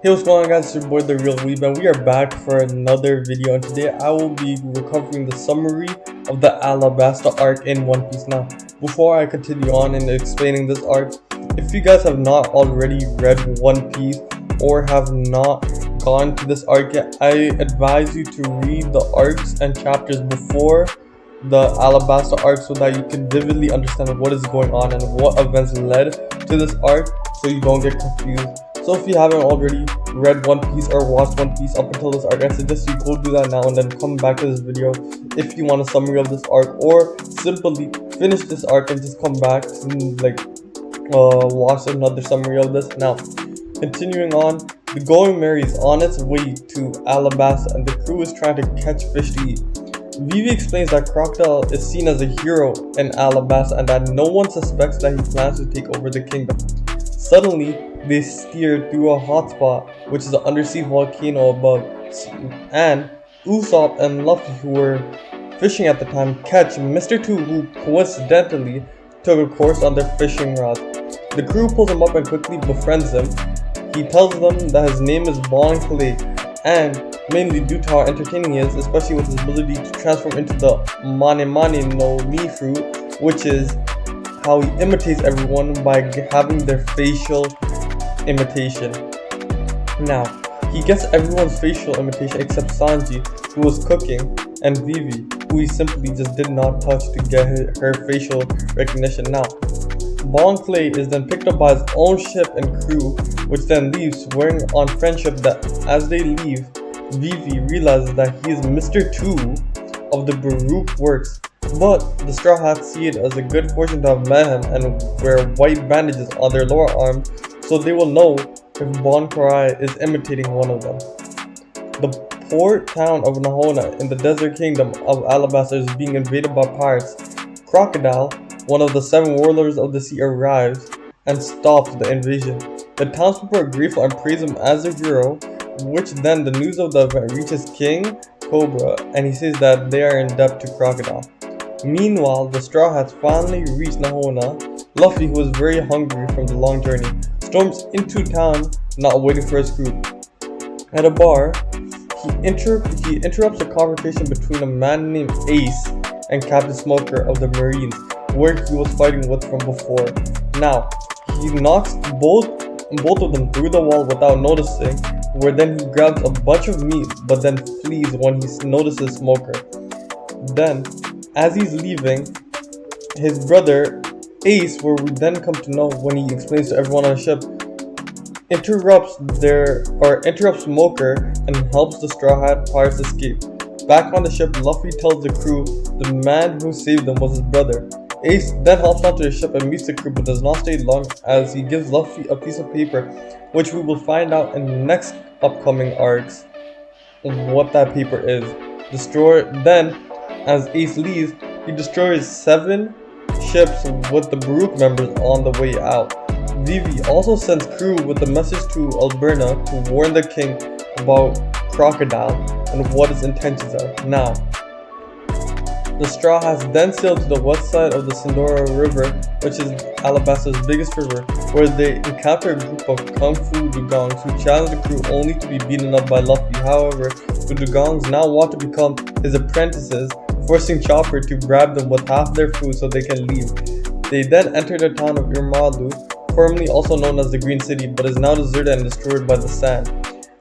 Hey, what's going on, guys? It's your boy The Real Weeb, and we are back for another video. And today I will be recovering the summary of the Alabasta Arc in One Piece. Now, before I continue on in explaining this arc, if you guys have not already read One Piece or have not gone to this arc yet, I advise you to read the arcs and chapters before the Alabasta Arc so that you can vividly understand what is going on and what events led to this arc, so you don't get confused. So if you haven't already read One Piece or watched One Piece up until this arc, I suggest you go do that now and then come back to this video if you want a summary of this arc, or simply finish this arc and just come back and watch another summary of this. Now, continuing on, the Going Merry is on its way to Alabasta and the crew is trying to catch fish to eat. Vivi explains that Crocodile is seen as a hero in Alabasta and that no one suspects that he plans to take over the kingdom. Suddenly, they steer through a hotspot, which is an undersea volcano above, and Usopp and Luffy, who were fishing at the time, catch Mr. 2, who coincidentally took a course on their fishing rods. The crew pulls him up and quickly befriends him. He tells them that his name is Bon Clay, and mainly due to how entertaining he is, especially with his ability to transform into the Mane no Mi fruit, which is how he imitates everyone by having their facial imitation. Now, he gets everyone's facial imitation except Sanji, who was cooking, and Vivi, who he simply just did not touch to get her facial recognition. Now, Bon Clay is then picked up by his own ship and crew, which then leaves, swearing on friendship that as they leave, Vivi realizes that he is Mr. 2 of the Baroque Works. But the Straw Hats see it as a good fortune to have met him and wear white bandages on their lower arms, so they will know if Bon Clay is imitating one of them. The port town of Nahona in the desert kingdom of Alabasta is being invaded by pirates. Crocodile, one of the 7 warlords of the sea, arrives and stops the invasion. The townspeople are grateful and praise him as a hero, which then the news of the event reaches King Cobra, and he says that they are in debt to Crocodile. Meanwhile, the Straw Hats finally reach Nahona. Luffy, who is very hungry from the long journey, storms into town, not waiting for his crew. At a bar, he interrupts a conversation between a man named Ace and Captain Smoker of the Marines, where he was fighting with from before. Now, he knocks both of them through the wall without noticing, where then he grabs a bunch of meat but then flees when he notices Smoker. Then, as he's leaving, his brother Ace, where we then come to know when he explains to everyone on the ship, interrupts Smoker and helps the Straw Hat pirates escape. Back on the ship, Luffy tells the crew the man who saved them was his brother. Ace then hops onto the ship and meets the crew but does not stay long, as he gives Luffy a piece of paper, which we will find out in the next upcoming arcs what that paper is. Then, as Ace leaves, he destroys 7 ships with the Baroque members on the way out. Vivi also sends crew with a message to Alberna to warn the king about Crocodile and what his intentions are. Now, the Straw Hats then sail to the west side of the Sindora River, which is Alabasta's biggest river, where they encounter a group of Kung Fu Dugongs who challenge the crew only to be beaten up by Luffy. However, the Dugongs now want to become his apprentices, forcing Chopper to grab them with half their food so they can leave. They then enter the town of Irmalu, formerly also known as the Green City, but is now deserted and destroyed by the sand.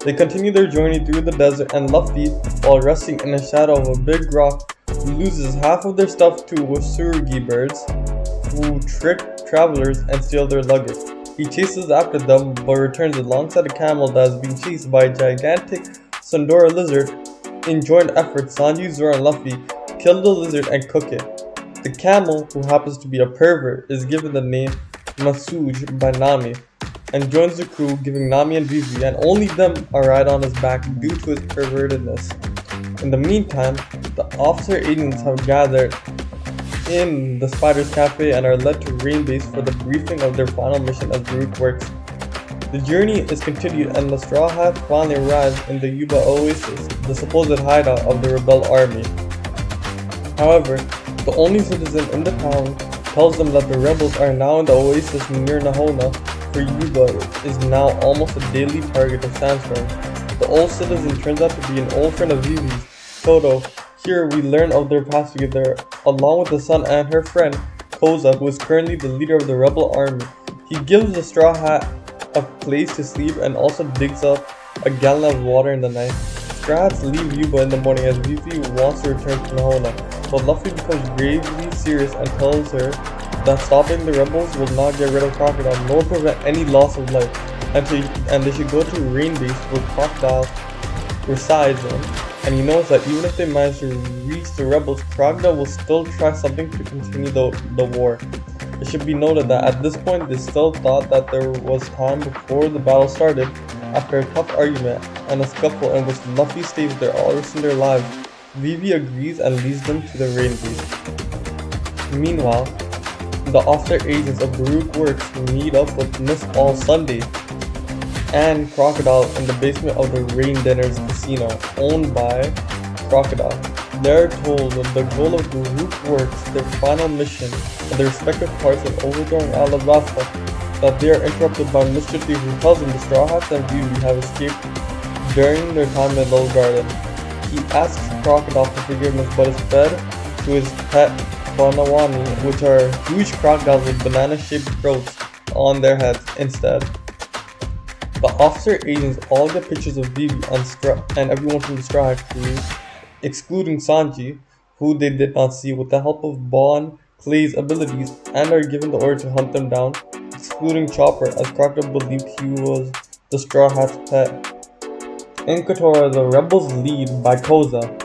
They continue their journey through the desert, and Luffy, while resting in the shadow of a big rock, loses half of their stuff to Wasurugi birds, who trick travelers and steal their luggage. He chases after them, but returns alongside a camel that is being chased by a gigantic Sandora lizard. In joint effort, Sanji, Zoro, and Luffy kill the lizard and cook it. The camel, who happens to be a pervert, is given the name Masuj by Nami, and joins the crew, giving Nami and Vivi and only them a ride on his back due to his pervertedness. In the meantime, the officer agents have gathered in the Spider's Cafe and are led to Rainbase for the briefing of their final mission as Baroque Works. The journey is continued and the Straw Hats finally arrive in the Yuba Oasis, the supposed hideout of the rebel army. However, the only citizen in the town tells them that the rebels are now in the oasis near Nahona, for Yuba is now almost a daily target of Sandstorm. The old citizen turns out to be an old friend of Vivi's, Toto. Here we learn of their past together, along with the son and her friend, Koza, who is currently the leader of the rebel army. He gives the Straw Hat a place to sleep and also digs up a gallon of water in the night. Straw Hats leave Yuba in the morning as Vivi wants to return to Nahona, but Luffy becomes gravely serious and tells her that stopping the rebels will not get rid of Crocodile nor prevent any loss of life, and they should go to Rainbase where Crocodile resides in. And he knows that even if they manage to reach the rebels, Crocodile will still try something to continue the war. It should be noted that at this point they still thought that there was time before the battle started. After a tough argument and a scuffle in which Luffy stays there all risking their lives, Vivi agrees and leads them to the Rainbase. Meanwhile, the officer agents of Baroque Works meet up with Miss All Sunday and Crocodile in the basement of the Rain Dinners casino owned by Crocodile. They're told that the goal of Baroque Works, their final mission and their respective parts in overthrowing Alabasta, that they are interrupted by Mr. Thief, who tells them the Straw Hats and Vivi have escaped during their time in Little Garden. He asks Crocodile for forgiveness but is fed to his pet Banawani, which are huge crocodiles with banana-shaped throats on their heads instead. The officer agents all get pictures of Vivi and everyone from the Straw Hat crew, excluding Sanji, who they did not see, with the help of Bon Clay's abilities, and are given the order to hunt them down, excluding Chopper, as Crocodile believed he was the Straw Hat's pet. In Kotora, the rebels lead by Koza,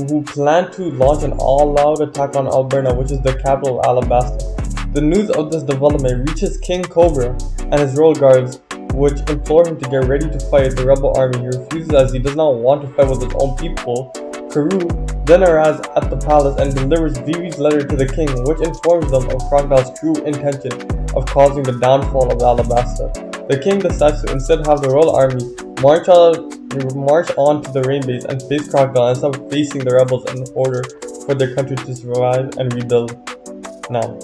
who plan to launch an all-out attack on Alberna, which is the capital of Alabasta. The news of this development reaches King Cobra and his royal guards, which implore him to get ready to fight the rebel army. He refuses as he does not want to fight with his own people. Karoo then arrives at the palace and delivers Vivi's letter to the king, which informs them of Crocodile's true intention of causing the downfall of Alabasta. The king decides to instead have the royal army march on to the Rainbase and face Crocodile instead of facing the rebels in order for their country to survive and rebuild. Now,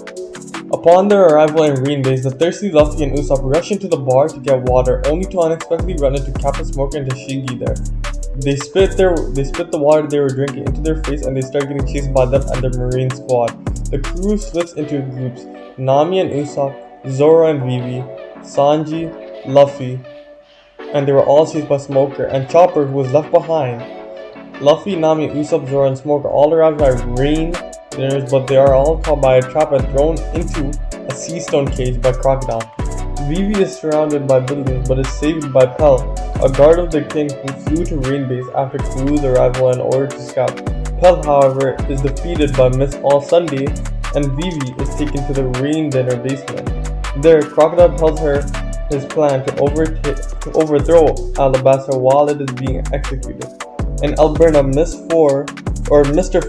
upon their arrival in Rainbase, the thirsty Luffy and Usopp rush into the bar to get water, only to unexpectedly run into Captain Smoker and Tashigi there. They spit the water they were drinking into their face and they start getting chased by them and their marine squad. The crew splits into groups: Nami and Usopp, Zoro and Vivi, Sanji, Luffy, and they were all chased by Smoker and Chopper, who was left behind. Luffy, Nami, Usopp, Zoro, and Smoker all arrive by Rain Dinners, but they are all caught by a trap and thrown into a sea stone cage by Crocodile. Vivi is surrounded by buildings but is saved by Pell, a guard of the king who flew to Rainbase after Crew's arrival in order to scout. Pell, however, is defeated by Miss All Sunday and Vivi is taken to the Rain Dinner basement. There, Crocodile tells her his plan to overthrow Alabasta while it is being executed. In Alberna, Mr.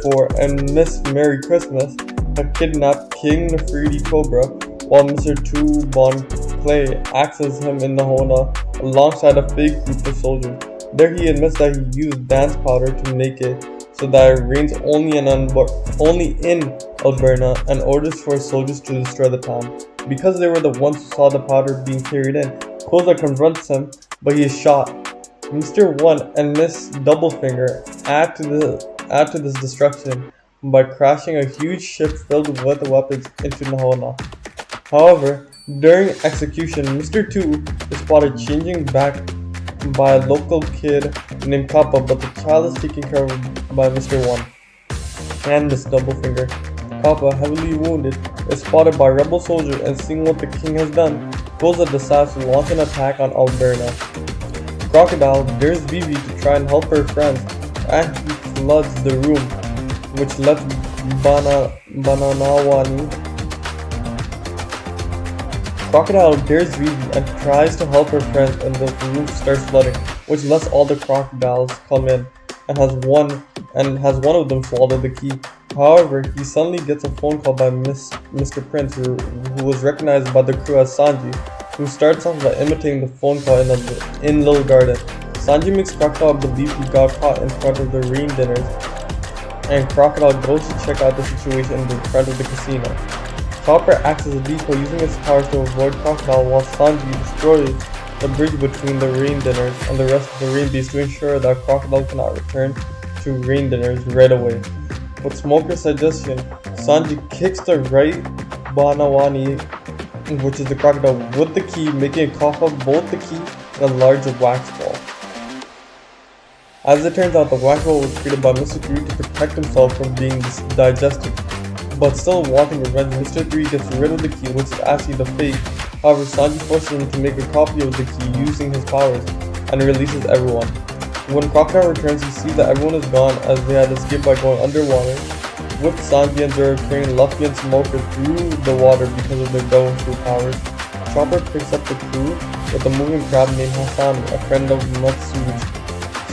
Four and Miss Merry Christmas have kidnapped King Nefertari Cobra, while Mr. Two Bon Clay acts as him in Nahona alongside a fake group of soldiers. There he admits that he used dance powder to make it so that it rains only in Alberna, and orders for his soldiers to destroy the town. Because they were the ones who saw the powder being carried in, Koza confronts him, but he is shot. Mr. One and Miss Doublefinger add to this destruction by crashing a huge ship filled with weapons into Nahona. However, during execution, Mr. 2 is spotted changing back by a local kid named Kappa, but the child is taken care of by Mr. 1 and Miss Doublefinger. Kappa, heavily wounded, is spotted by rebel soldiers and seeing what the king has done, Koza decides to launch an attack on Alberna. Crocodile dares Vivi to try and help her friends, and he floods the room, which lets Bananawani. Crocodile dares Vivi and tries to help her friends, and the roof starts flooding, which lets all the crocodiles come in, and has one of them swallow the key. However, he suddenly gets a phone call by Mr. Prince, who was recognized by the crew as Sanji, who starts off by imitating the phone call in Little Garden. Sanji makes Crocodile believe he got caught in front of the Rain Dinners, and Crocodile goes to check out the situation in front of the casino. Chopper acts as a decoy using his powers to avoid Crocodile while Sanji destroys the bridge between the Rain Dinners and the rest of the Rainbase to ensure that Crocodile cannot return to Rain Dinners right away. With Smoker's suggestion, Sanji kicks the right Banawani, which is the crocodile, with the key, making it cough up both the key and a large wax ball. As it turns out, the wax ball was created by Mr. 3 to protect himself from being digested. But still wanting revenge, Mr. 3 gets rid of the key, which is actually the fake. However, Sanji forces him to make a copy of the key using his powers and releases everyone. When Crocodile returns, he sees that everyone is gone as they had escaped by going underwater, with Sanji and Zoro carrying Luffy and Smoker through the water because of their Go-Through powers. Chopper picks up the crew with a moving crab named Hassan, a friend of Matsuji.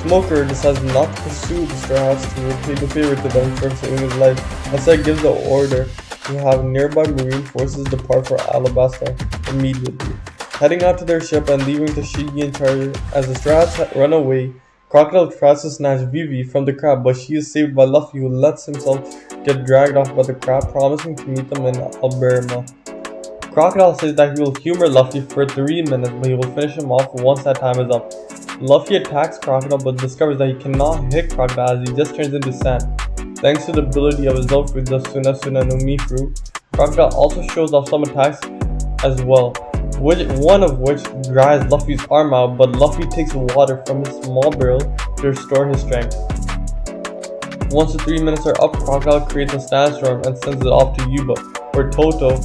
Smoker decides not to pursue the Straw Hats to repay the favor to them for saving his life, instead gives the order to have nearby marine forces depart for Alabasta immediately. Heading out to their ship and leaving Tashigi in charge as the Straw Hats run away, Crocodile tries to snatch Vivi from the crab, but she is saved by Luffy, who lets himself get dragged off by the crab, promising to meet them in Alabasta. Crocodile says that he will humor Luffy for 3 minutes, but he will finish him off once that time is up. Luffy attacks Crocodile but discovers that he cannot hit Crocodile as he just turns into sand. Thanks to the ability of his love fruit, the Suna no Mi fruit, Crocodile also shows off some attacks as well, one of which dries Luffy's arm out, but Luffy takes water from his small barrel to restore his strength. Once the 3 minutes are up, Crocodile creates a sandstorm and sends it off to Yuba, where Toto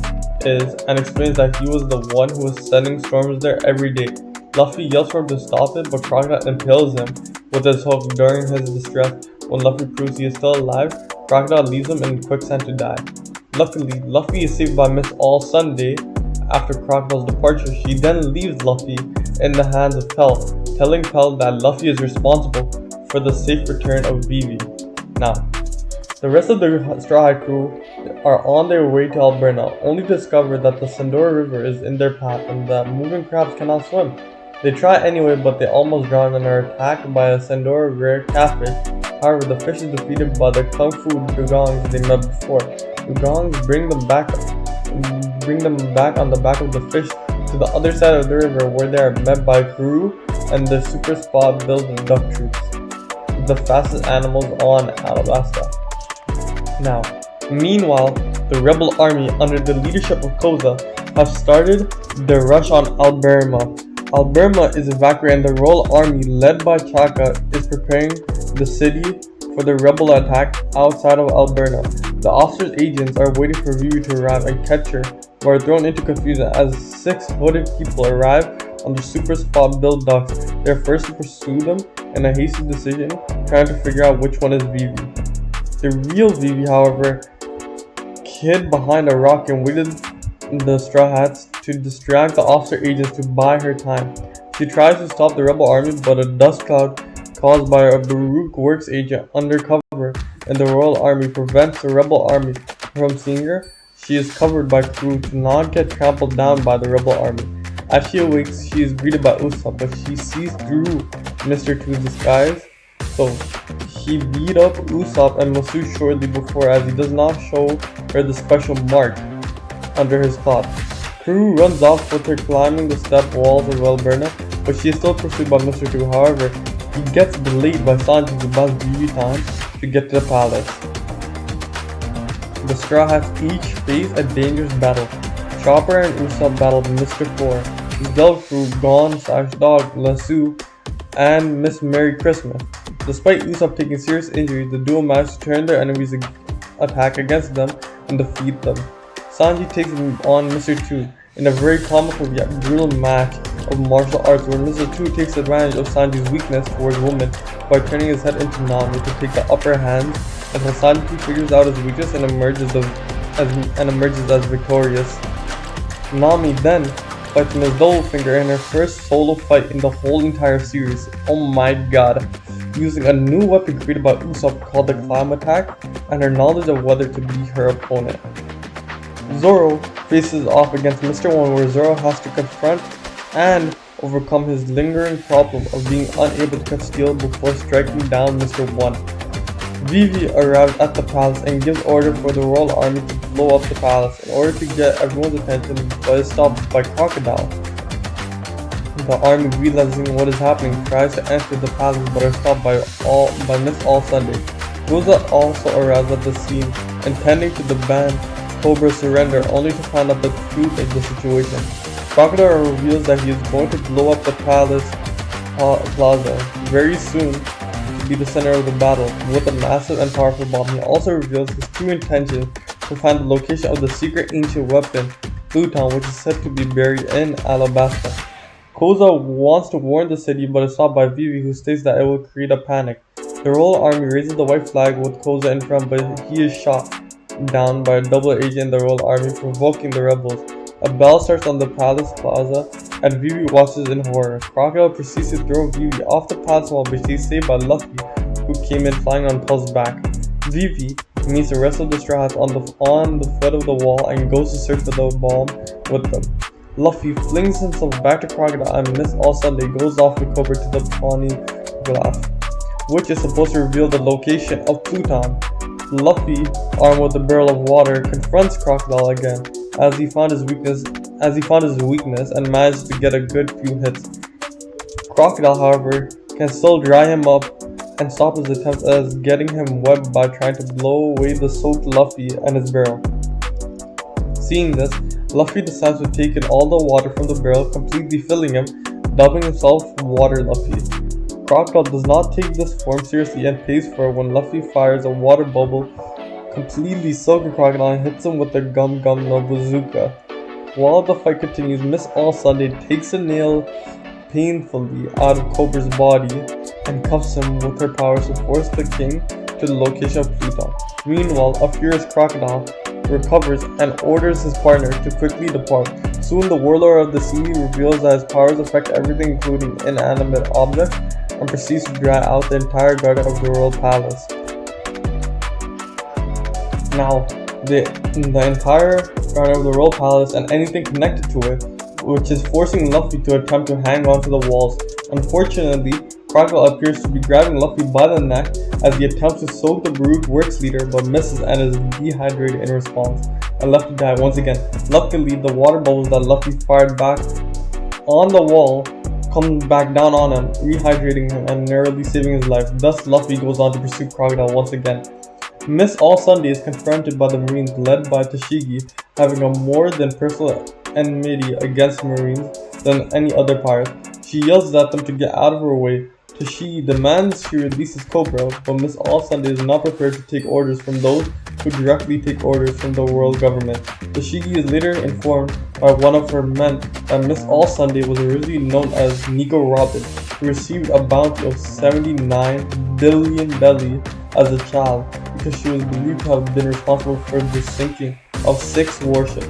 is, and explains that he was the one who was sending storms there every day. Luffy yells for him to stop it, but Crocodile impales him with his hook during his distress. When Luffy proves he is still alive, Crocodile leaves him in quicksand to die. Luckily, Luffy is saved by Miss All Sunday. After Crocodile's departure, she then leaves Luffy in the hands of Pell, telling Pell that Luffy is responsible for the safe return of Vivi. Now, the rest of the Straw Hat crew are on their way to Alabasta, only to discover that the Sandora River is in their path and that moving crabs cannot swim. They try anyway, but they almost drown and are attacked by a Sandora rare catfish. However, the fish is defeated by the Kung Fu dugongs they met before. Dugongs bring them back on the back of the fish to the other side of the river, where they are met by Crew and the super spot built duck troops, the fastest animals on Alabasta. Now, meanwhile, the rebel army under the leadership of Koza have started their rush on Alabasta. Alabasta is evacuated and the royal army led by Chaka is preparing the city for the rebel attack outside of Alabasta. The officers' agents are waiting for Vivi to arrive and catch her, but are thrown into confusion as 6 hooded people arrive on the super spot built ducks. They are first to pursue them in a hasty decision, trying to figure out which one is Vivi. The real Vivi, however, hid behind a rock and waited the Straw Hats to distract the officer agents to buy her time. She tries to stop the rebel army, but a dust cloud caused by a Baroque Works agent undercover in the royal army prevents the rebel army from seeing her. She is covered by Crew to not get trampled down by the rebel army. As she awakes, she is greeted by Usopp, but she sees through Mr. 2's disguise, so he beat up Usopp and Masu shortly before, as he does not show her the special mark under his cloth. Crew runs off with her climbing the step walls of Alabasta, but she is still pursued by Mr. 2. However, he gets delayed by Sanji who buys Vivi time to get to the palace. The Straw Hats each face a dangerous battle. Chopper and Usopp battle Mr. 4, Gel Crew, Gon, Sash Dog, Lasso, and Miss Merry Christmas. Despite Usopp taking serious injuries, the duo manage to turn their enemies' attack against them and defeat them. Sanji takes on Mr. 2 in a very comical yet brutal match of martial arts, where Mr. 2 takes advantage of Sanji's weakness towards women by turning his head into Nami to take the upper hand, until Sanji figures out his weakness and emerges as victorious. Nami then fights Ms. Doublefinger in her first solo fight in the whole entire series. Oh my god. Using a new weapon created by Usopp called the Climb Attack, and her knowledge of whether to be her opponent. Zoro faces off against Mr. 1, where Zoro has to confront and overcome his lingering problem of being unable to cut steel before striking down Mr. 1. Vivi arrives at the palace and gives order for the royal army to blow up the palace in order to get everyone's attention, but is stopped by Crocodile. The army, realizing what is happening, tries to enter the palace but are stopped by Miss All Sunday. Rosa also arrives at the scene, intending to demand Cobra's surrender, only to find out the truth of the situation. Crocodile reveals that he is going to blow up the palace plaza very soon to be the center of the battle with a massive and powerful bomb. He also reveals his true intention to find the location of the secret ancient weapon, Pluton, which is said to be buried in Alabasta. Koza wants to warn the city but is stopped by Vivi, who states that it will create a panic. The royal army raises the white flag with Koza in front, but he is shot down by a double agent in the royal army, provoking the rebels. A bell starts on the palace plaza, and Vivi watches in horror. Crocodile proceeds to throw Vivi off the palace wall, but she's saved by Luffy, who came in flying on Pull's back. Vivi meets the rest of the Straw Hats on the foot of the wall and goes to search for the bomb with them. Luffy flings himself back to Crocodile, and Miss All Sunday goes off with Cobra to the poneglyph, which is supposed to reveal the location of Pluton. Luffy, armed with a barrel of water, confronts Crocodile again as he found his weakness and managed to get a good few hits. Crocodile, however, can still dry him up and stop his attempts, as getting him wet by trying to blow away the soaked Luffy and his barrel. Seeing this, Luffy decides to take in all the water from the barrel, completely filling him, dubbing himself Water Luffy. Crocodile does not take this form seriously and pays for it when Luffy fires a water bubble, completely soaking Crocodile and hits him with the Gum Gum no Bazooka. While the fight continues, Miss All Sunday takes a nail painfully out of Cobra's body and cuffs him with her powers to force the king to the location of Pluton. Meanwhile, a furious Crocodile recovers and orders his partner to quickly depart. Soon the warlord of the sea reveals that his powers affect everything, including inanimate objects, and proceeds to dry out the entire garden of the royal palace. Now, the entire garden of the royal palace and anything connected to it, which is forcing Luffy to attempt to hang on to the walls. Unfortunately, Crocodile appears to be grabbing Luffy by the neck as he attempts to soak the Baroque Works leader, but misses and is dehydrated in response and left to die once again. Luckily, the water bubbles that Luffy fired back on the wall come back down on him, rehydrating him and narrowly saving his life. Thus, Luffy goes on to pursue Crocodile once again. Miss All Sunday is confronted by the Marines led by Tashigi, having a more than personal enmity against Marines than any other pirate. She yells at them to get out of her way. Tashigi demands she releases Cobra, but Miss All Sunday is not prepared to take orders from those who directly take orders from the world government. Tashigi is later informed by one of her men that Miss All Sunday was originally known as Nico Robin, who received a bounty of 79 billion belly as a child because she was believed to have been responsible for the sinking of 6 warships.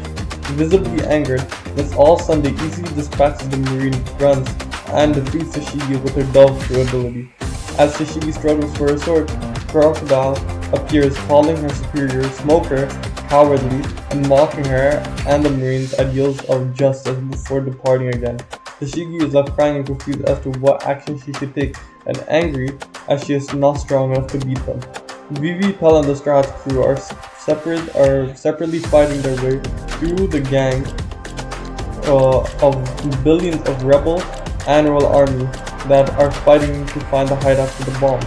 Visibly angered, Miss All Sunday easily dispatches the Marine guns and defeats Tashigi with her dove through ability. As Tashigi struggles for her sword, Crocodile appears, calling her superior Smoker cowardly and mocking her and the Marines' ideals of justice before departing again. Tashigi is left crying and confused as to what action she should take, and angry as she is not strong enough to beat them. Vivi, Pell, and the Straw Hats crew are separately fighting their way through the gang of billions of rebels and royal army that are fighting to find the hideout for the bomb.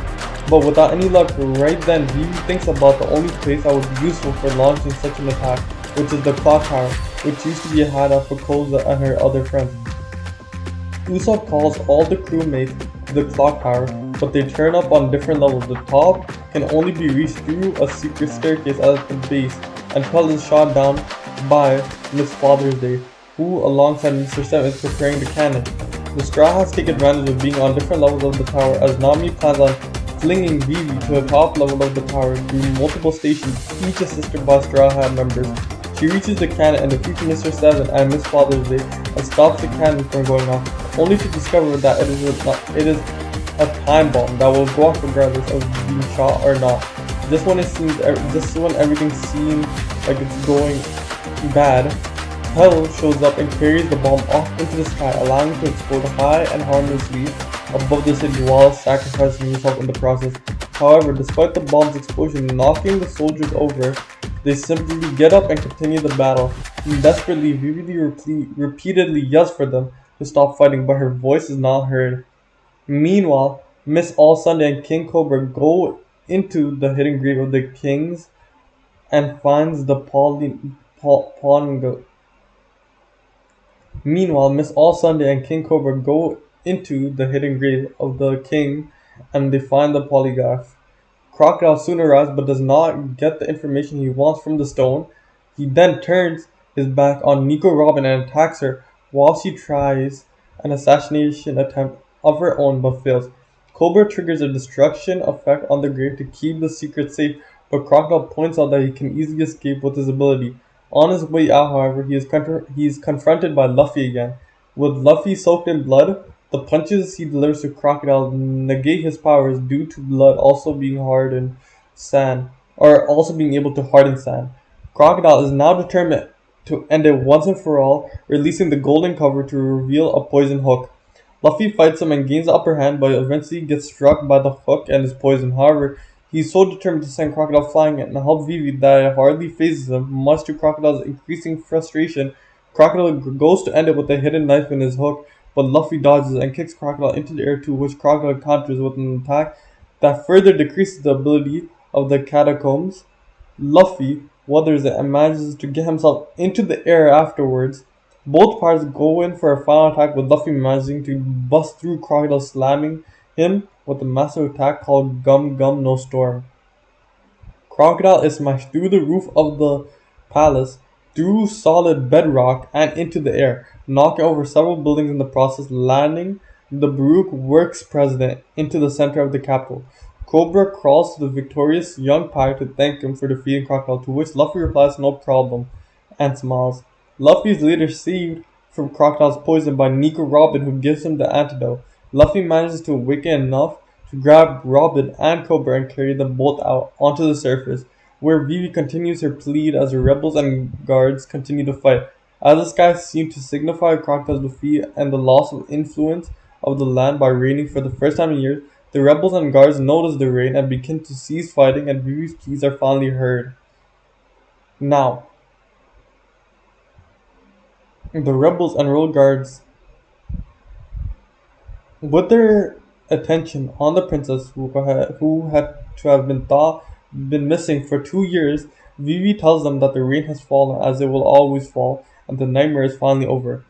But without any luck, right then Vivi thinks about the only place that would be useful for launching such an attack, which is the clock tower, which used to be a hideout for Koza and her other friends. Usopp calls all the crewmates to the clock tower, but they turn up on different levels. The top can only be reached through a secret staircase at the base, and Pell is shot down by Miss Father's Day, who alongside Mr. 7 is preparing the cannon. The Straw Hats take advantage of being on different levels of the tower, as Nami plans on flinging Vivi to the top level of the tower through multiple stations, each assisted by Straw Hat members. She reaches the cannon and defeats Mr. 7 and Miss Father's Day and stops the cannon from going off, only to discover that it is a time bomb that will go off regardless of being shot or not. Just when everything seems like it's going bad, Pell shows up and carries the bomb off into the sky, allowing it to explode high and harmlessly above the city while sacrificing himself in the process. However, despite the bomb's explosion knocking the soldiers over, they simply get up and continue the battle. Desperately, Vivi repeatedly yells for them to stop fighting, but her voice is not heard. Meanwhile, Miss All Sunday and King Cobra go into the hidden grave of the kings and finds the Meanwhile, Miss All Sunday and King Cobra go into the hidden grave of the king and they find the polygraph. Crocodile soon arrives but does not get the information he wants from the stone. He then turns his back on Nico Robin and attacks her while she tries an assassination attempt of her own but fails. Cobra triggers a destruction effect on the grave to keep the secret safe, but Crocodile points out that he can easily escape with his ability. On his way out, however, he is confronted by Luffy again. With Luffy soaked in blood, the punches he delivers to Crocodile negate his powers due to blood also being hardened sand, or also being able to harden sand. Crocodile is now determined to end it once and for all, releasing the golden cover to reveal a poison hook. Luffy fights him and gains the upper hand, but eventually gets struck by the hook and is poisoned. However, he's so determined to send Crocodile flying and help Vivi that it hardly phases him. Much to Crocodile's increasing frustration, Crocodile goes to end it with a hidden knife in his hook, but Luffy dodges and kicks Crocodile into the air, to which Crocodile counters with an attack that further decreases the ability of the catacombs. Luffy weathers it and manages to get himself into the air afterwards. Both parties go in for a final attack, with Luffy managing to bust through Crocodile, slamming him with a massive attack called Gum Gum No Storm. Crocodile is smashed through the roof of the palace, through solid bedrock, and into the air, knocking over several buildings in the process, landing the Baroque Works president into the center of the capital. Cobra crawls to the victorious young pirate to thank him for defeating Crocodile, to which Luffy replies no problem, and smiles. Luffy is later saved from Crocodile's poison by Nico Robin, who gives him the antidote. Luffy manages to awaken enough to grab Robin and Cobra and carry them both out onto the surface, where Vivi continues her plead as the rebels and guards continue to fight. As the skies seem to signify Crocodile's defeat and the loss of influence of the land by raining for the first time in years, the rebels and guards notice the rain and begin to cease fighting, and Vivi's pleas are finally heard. Now, the rebels and royal guards, with their attention on the princess who had to have been missing for 2 years, Vivi tells them that the rain has fallen, as it will always fall, and the nightmare is finally over.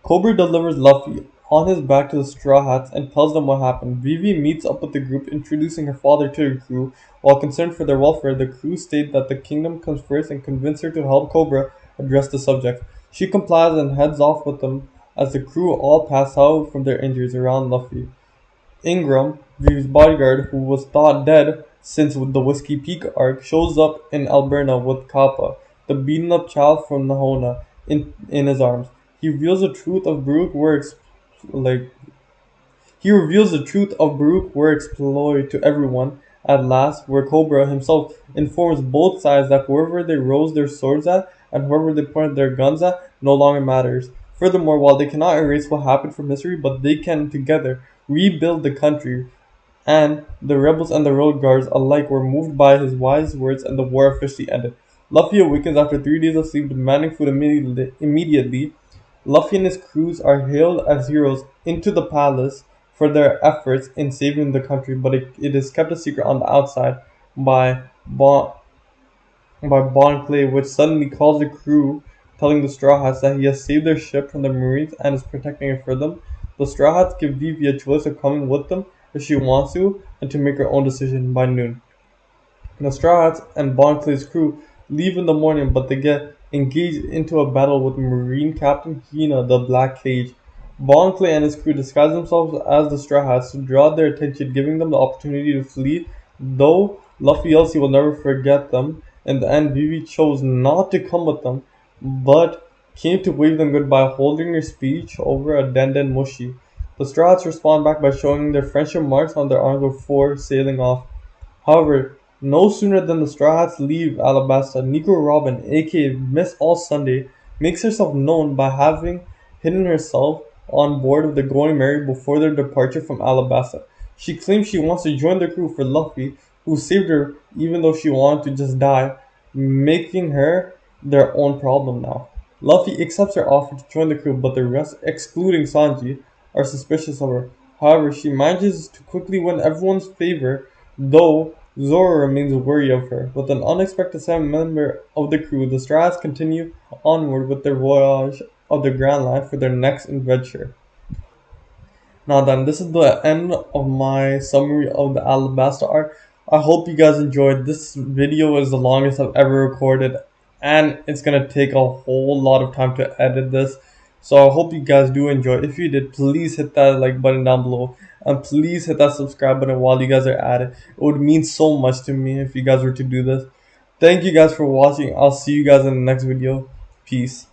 Cobra delivers Luffy on his back to the Straw Hats and tells them what happened. Vivi meets up with the group, introducing her father to the crew. While concerned for their welfare, the crew state that the kingdom comes first and convince her to help Cobra address the subject. She complies and heads off with them as the crew all pass out from their injuries around Luffy. Ingram, Vivi's bodyguard, who was thought dead since the Whiskey Peak arc, shows up in Alberna with Kappa, the beaten up child from Nahona, in his arms. He reveals the truth of Baroque Works ploy to everyone at last, where Cobra himself informs both sides that whoever they rose their swords at and whoever they pointed their guns at no longer matters. Furthermore, while they cannot erase what happened from history, but they can together rebuild the country, and the rebels and the road guards alike were moved by his wise words, and the war officially ended. Luffy awakens after 3 days of sleep, demanding food immediately. Luffy and his crews are hailed as heroes into the palace for their efforts in saving the country, but it is kept a secret on the outside by Bon Clay, which suddenly calls the crew, telling the Straw Hats that he has saved their ship from the Marines and is protecting it for them. The Straw Hats give Vivi a choice of coming with them if she wants to, and to make her own decision by noon. The Straw Hats and Bon Clay's crew leave in the morning, but they get engaged into a battle with Marine Captain Hina, the Black Cage. Bon Clay and his crew disguise themselves as the Straw Hats to draw their attention, giving them the opportunity to flee, though Luffy yells he will never forget them. In the end, Vivi chose not to come with them, but came to wave them goodbye, holding her speech over a Den Mushi. The Straw Hats respond back by showing their friendship marks on their arms before sailing off. However, no sooner than the Straw Hats leave Alabasta, Nico Robin, aka Miss All Sunday, makes herself known by having hidden herself on board of the Going Merry before their departure from Alabasta. She claims she wants to join the crew for Luffy, who saved her even though she wanted to just die, making her their own problem now. Luffy accepts her offer to join the crew, but the rest, excluding Sanji, are suspicious of her. However, she manages to quickly win everyone's favor, though Zoro remains wary of her. With an unexpected seventh member of the crew, the Straws continue onward with their voyage of the Grand Line for their next adventure. Now then, this is the end of my summary of the Alabasta arc. I hope you guys enjoyed. This video is the longest I've ever recorded, and it's gonna take a whole lot of time to edit this. So I hope you guys do enjoy. If you did, please hit that like button down below, and please hit that subscribe button while you guys are at it. It would mean so much to me if you guys were to do this. Thank you guys for watching. I'll see you guys in the next video. Peace.